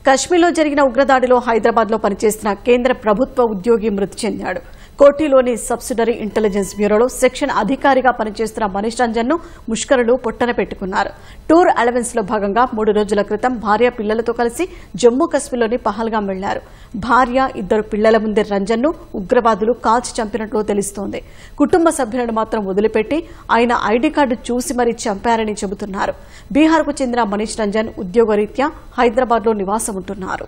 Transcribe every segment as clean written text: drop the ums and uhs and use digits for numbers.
కశ్మీర్లో జరిగిన ఉగ్రదాడిలో హైదరాబాద్లో పనిచేస్తున్న కేంద్ర ప్రభుత్వ ఉద్యోగి మృతి చెందాడు. కోఠీలోని సబ్సిడరీ ఇంటెలిజెన్స్ బ్యూరోలో సెక్షన్ అధికారిగా పనిచేస్తున్న మనీష్ రంజన్ను ముష్కరులు పొట్టన పెట్టుకున్నారు. టూర్ అలవెన్స్లో భాగంగా 3 రోజుల క్రితం భార్య పిల్లలతో కలిసి జమ్మూ కశ్మీర్లోని పహల్గాం వెళ్లారు. భార్య 2 పిల్లల ముందే రంజన్ను ఉగ్రవాదులు కాల్చి చంపినట్లు తెలుస్తోంది. కుటుంబ సభ్యులను మాత్రం వదిలిపెట్టి ఆయన ఐడీ కార్డు చూసి మరీ చంపారని చెబుతున్నారు. బీహార్కు చెందిన మనీష్ రంజన్ ఉద్యోగరీత్యా హైదరాబాద్లో నివాసం ఉంటున్నారు.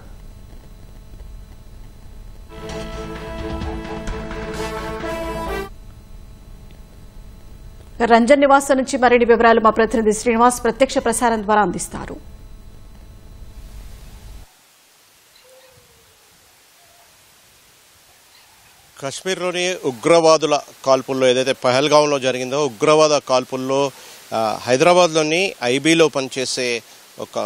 రంజన్ నివాసం నుంచి మరిన్ని వివరాలు మా ప్రతినిధి శ్రీనివాస్ ప్రత్యక్ష ప్రసారం ద్వారా అందిస్తారు. కశ్మీర్లోని ఉగ్రవాదుల కాల్పుల్లో ఏదైతే పహల్గాంలో జరిగిందో ఉగ్రవాద కాల్పుల్లో హైదరాబాద్లోని ఐబీలో పనిచేసే ఒక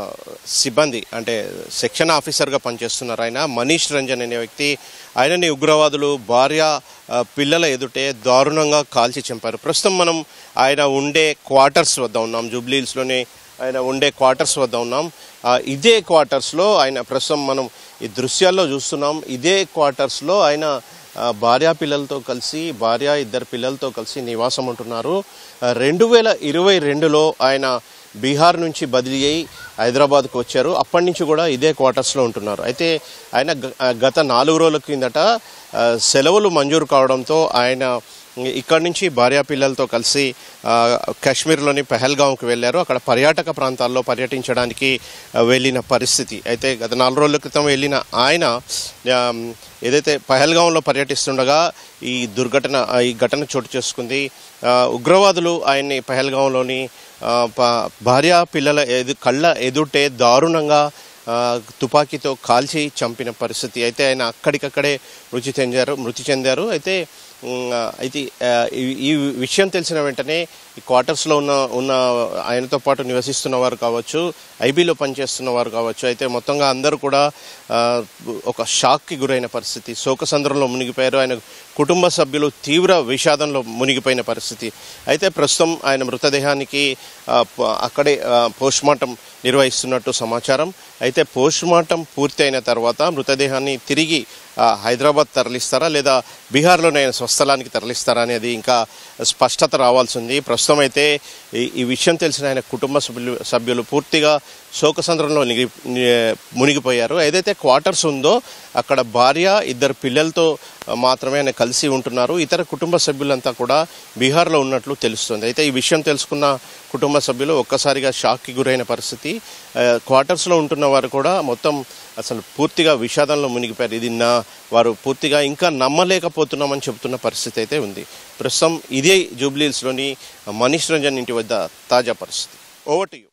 సిబ్బంది అంటే సెక్షన్ ఆఫీసర్గా పనిచేస్తున్నారు ఆయన మనీష్ రంజన్ అనే వ్యక్తి. ఆయనని ఉగ్రవాదులు భార్య పిల్లల ఎదుటే దారుణంగా కాల్చి చంపారు. ప్రస్తుతం మనం ఆయన ఉండే క్వార్టర్స్ వద్ద ఉన్నాం. జూబ్లీహిల్స్లోని ఆయన ఉండే క్వార్టర్స్ వద్ద ఉన్నాం. ఇదే క్వార్టర్స్లో ఆయన ప్రస్తుతం మనం ఈ దృశ్యాల్లో చూస్తున్నాం. ఇదే క్వార్టర్స్లో ఆయన భార్య 2 పిల్లలతో కలిసి నివాసం ఉంటున్నారు. 2022లో ఆయన బీహార్ నుంచి బదిలీ అయి హైదరాబాద్కు వచ్చారు. అప్పటి నుంచి కూడా ఇదే క్వార్టర్స్లో ఉంటున్నారు. అయితే ఆయన గత 4 రోజుల కిందట సెలవులు మంజూరు కావడంతో ఆయన ఇక్కడి నుంచి భార్య పిల్లలతో కలిసి కాశ్మీర్లోని పహల్గాంకు వెళ్ళారు. అక్కడ పర్యాటక ప్రాంతాల్లో పర్యటించడానికి వెళ్ళిన పరిస్థితి. అయితే గత 4 రోజుల క్రితం వెళ్ళిన ఆయన ఏదైతే పహల్గాంలో పర్యటిస్తుండగా ఈ ఘటన చోటు చేసుకుంది. ఉగ్రవాదులు ఆయన్ని పహల్గాంలోని భార్య పిల్లల కళ్ళ ఎదుటే దారుణంగా తుపాకీతో కాల్చి చంపిన పరిస్థితి. అయితే ఆయన అక్కడికక్కడే మృతి చెందారు. అయితే ఈ విషయం తెలిసిన వెంటనే ఈ క్వార్టర్స్లో ఉన్న ఆయనతో పాటు నివసిస్తున్న వారు కావచ్చు, ఐబీలో పనిచేస్తున్న వారు కావచ్చు, అయితే మొత్తంగా అందరూ కూడా ఒక షాక్కి గురైన పరిస్థితి. శోకసంద్రంలో మునిగిపోయారు. ఆయన కుటుంబ సభ్యులు తీవ్ర విషాదంలో మునిగిపోయిన పరిస్థితి. అయితే ప్రస్తుతం ఆయన మృతదేహానికి అక్కడే పోస్ట్మార్టం నిర్వహిస్తున్నట్టు సమాచారం. అయితే పోస్ట్మార్టం పూర్తి అయిన తర్వాత మృతదేహాన్ని తిరిగి హైదరాబాద్ తరలిస్తారా లేదా బీహార్లోనే ఆయన స్వస్థలానికి తరలిస్తారా అనేది ఇంకా స్పష్టత రావాల్సి ఉంది. ప్రస్తుతం అయితే ఈ విషయం తెలిసిన ఆయన కుటుంబ సభ్యులు పూర్తిగా శోకసంద్రంలో మునిగిపోయారు. ఏదైతే క్వార్టర్స్ ఉందో అక్కడ భార్య 2 పిల్లలతో మాత్రమే ఆయన కలిసి ఉంటున్నారు. ఇతర కుటుంబ సభ్యులంతా కూడా బీహార్లో ఉన్నట్లు తెలుస్తుంది. అయితే ఈ విషయం తెలుసుకున్న కుటుంబ సభ్యులు ఒక్కసారిగా షాక్కి గురైన పరిస్థితి. క్వార్టర్స్లో ఉంటున్న వారు కూడా మొత్తం అసలు పూర్తిగా విషాదంలో మునిగిపోయారు. ఇది వారు పూర్తిగా ఇంకా నమ్మలేకపోతున్నామని చెబుతున్న పరిస్థితి అయితే ఉంది. ప్రస్తుతం ఇదే జూబ్లీహిల్స్లోని మనీష్ రంజన్ ఇంటి వద్ద తాజా పరిస్థితి. Over to you.